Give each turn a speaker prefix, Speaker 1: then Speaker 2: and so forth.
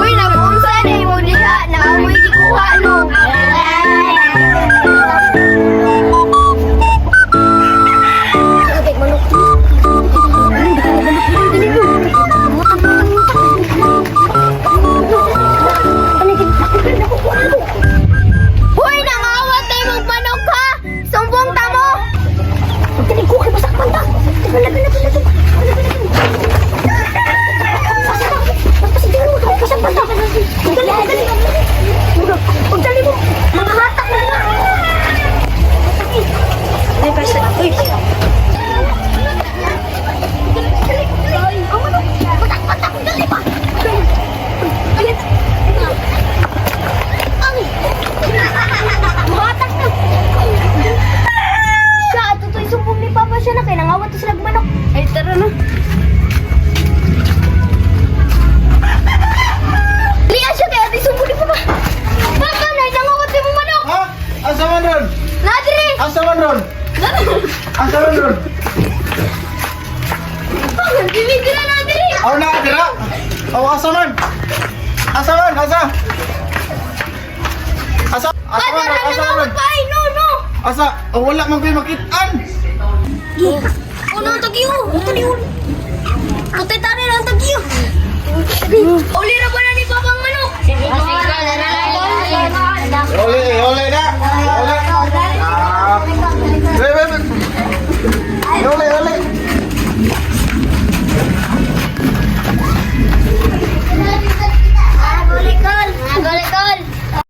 Speaker 1: Uy, nabuunsa na mo diha. Naamoy gikuha no. Hoy, nangawat tayo magmanok ha! Sumbong ta mo! Magtinig ko kay basak panta! Pagdali mo! Mga hatak na nga! Ay, kasi... Uy! Ang manok! Patak! Dali pa! Ayan! Mahatak na! Siya, tutoy sumbong ni Papa siya na kaya nangawat to sila manok. Ay, tara na. Liya siya kaya di sumbong ni Papa. Baka na, nangawat din mo manok.
Speaker 2: Ha? Asa man ron?
Speaker 1: Nadri!
Speaker 2: Asa man ron? Asa man ron?
Speaker 1: Bibig na Nadri!
Speaker 2: Aw na dira. Aw asa man? Asa man? Asa? Asa? Asa man?
Speaker 1: Padara
Speaker 2: Asa man?
Speaker 1: nangawat pa ay, no!
Speaker 2: Asa? Oh, wala man ko'y makitaan.
Speaker 1: Ano ang tagyo? Ito ni Uli. Putay tari na ang tagyo. Uli na ba na